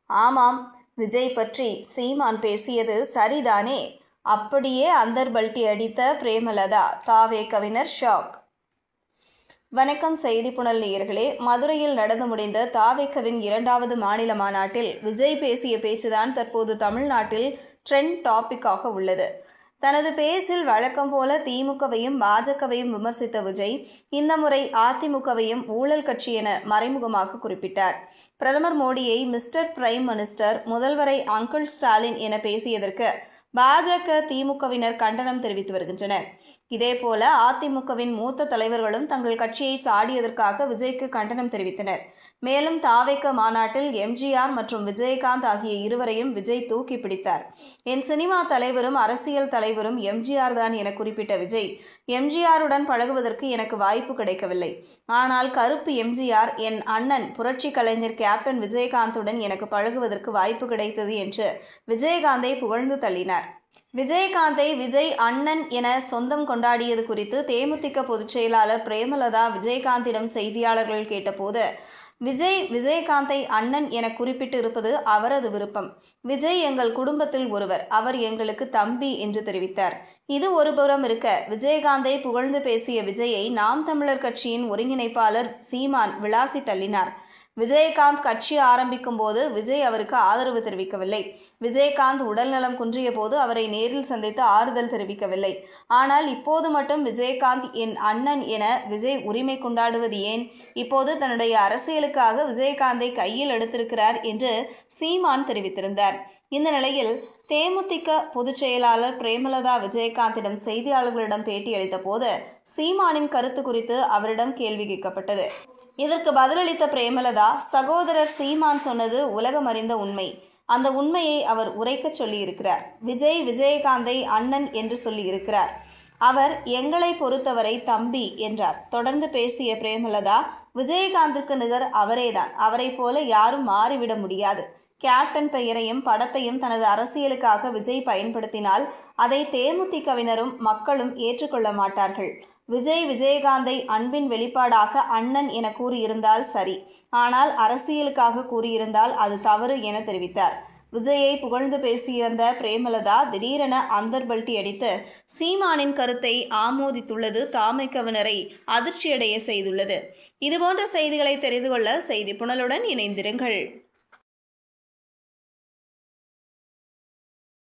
ஆமாம், விஜய் பற்றி சீமான் பேசியது சரிதானே? அப்படியே அந்தர்பல்டி அடித்த பிரேமலதா. தாவேகவினர் ஷாக். வணக்கம் செய்தி புனல் நேயர்களே. மதுரையில் நடந்து முடிந்த தாவேகவின் 2வது மாநில மாநாட்டில் விஜய் பேசிய பேச்சுதான் தற்போது தமிழ்நாட்டில் ட்ரெண்ட் டாபிக்காக உள்ளது. தனது பேச்சில் வழக்கம் போல திமுகவையும் பாஜகவையும் விமர்சித்த விஜய் இந்த முறை அதிமுகவையும் ஊழல் கட்சி என மறைமுகமாக குறிப்பிட்டார். பிரதமர் மோடியை மிஸ்டர் பிரைம் மினிஸ்டர், முதல்வரை அங்கிள் ஸ்டாலின் என பேசியதற்கு பாஜக, திமுகவினர் கண்டனம் தெரிவித்து வருகின்றனர். இதேபோல அதிமுகவின் மூத்த தலைவர்களும் தங்கள் கட்சியை சாடியதற்காக விஜய்க்கு கண்டனம் தெரிவித்தனர். மேலும் தாவேக மாநாட்டில் எம்ஜிஆர் மற்றும் விஜயகாந்த் ஆகிய இருவரையும் விஜய் தூக்கி பிடித்தார். என் சினிமா தலைவரும் அரசியல் தலைவரும் எம்ஜிஆர் தான் என குறிப்பிட்ட விஜய், எம்ஜிஆருடன் பழகுவதற்கு எனக்கு வாய்ப்பு கிடைக்கவில்லை. ஆனால் கருப்பு எம்ஜிஆர், என் அண்ணன் புரட்சி கலைஞர் கேப்டன் விஜயகாந்துடன் எனக்கு பழகுவதற்கு வாய்ப்பு கிடைத்தது என்று விஜயகாந்தை புகழ்ந்து தள்ளினார். விஜயகாந்தை விஜய் அண்ணன் என சொந்தம் கொண்டாடியது குறித்து தேமுதிக பொதுச் செயலாளர் பிரேமலதா விஜயகாந்திடம் செய்தியாளர்கள் கேட்டபோது, விஜயகாந்தை அண்ணன் என குறிப்பிட்டு இருப்பது அவரது விருப்பம். விஜய் எங்கள் குடும்பத்தில் ஒருவர், அவர் எங்களுக்கு தம்பி என்று தெரிவித்தார். இது ஒருபுறம் இருக்க, விஜயகாந்தை புகழ்ந்து பேசிய விஜயை நாம் தமிழர் கட்சியின் ஒருங்கிணைப்பாளர் சீமான் விளாசி தள்ளினார். விஜயகாந்த் கட்சி ஆரம்பிக்கும் போது விஜய் அவருக்கு ஆதரவு தெரிவிக்கவில்லை. விஜயகாந்த் உடல்நலம் குன்றிய போது அவரை நேரில் சந்தித்து ஆறுதல் தெரிவிக்கவில்லை. ஆனால் இப்போது மட்டும் விஜயகாந்த் என் அண்ணன் என விஜய் உரிமை கொண்டாடுவது ஏன்? இப்போது தன்னுடைய அரசியலுக்காக விஜயகாந்தை கையில் எடுத்திருக்கிறார் என்று சீமான் தெரிவித்திருந்தார். இந்த நிலையில் தேமுதிக பொதுச் செயலாளர் பிரேமலதா விஜயகாந்திடம் செய்தியாளர்களிடம் பேட்டியளித்த போது சீமானின் கருத்து குறித்து அவரிடம் கேள்வி கேட்கப்பட்டது. இதற்கு பதிலளித்த பிரேமலதா, சகோதரர் சீமான் சொன்னது உலகம் அறிந்த உண்மை. அந்த உண்மையை அவர் உரைக்க சொல்லியிருக்கிறார். விஜய் விஜயகாந்தை அண்ணன் என்று சொல்லியிருக்கிறார். அவர் எங்களை பொறுத்தவரை தம்பி என்றார். தொடர்ந்து பேசிய பிரேமலதா, விஜயகாந்திற்கு நிகர் அவரேதான். அவரை போல யாரும் மாறிவிட முடியாது. கேப்டன் பெயரையும் படத்தையும் தனது அரசியலுக்காக விஜய் பயன்படுத்தினால் அதை தேமுதிகவினரும் மக்களும் ஏற்றுக்கொள்ள மாட்டார்கள். விஜய் விஜயகாந்தை அன்பின் வெளிப்பாடாக அண்ணன் என கூறியிருந்தால் சரி, ஆனால் அரசியலுக்காக கூறியிருந்தால் அது தவறு என தெரிவித்தார். விஜயை புகழ்ந்து பேசியிருந்த பிரேமலதா திடீரென அந்தர்பல்டி அடித்து சீமானின் கருத்தை ஆமோதித்துள்ளது தாவேகவினரை அதிர்ச்சியடைய செய்துள்ளது. இதுபோன்ற செய்திகளை தெரிந்து கொள்ள செய்தி புனலுடன் இணைந்திருங்கள்.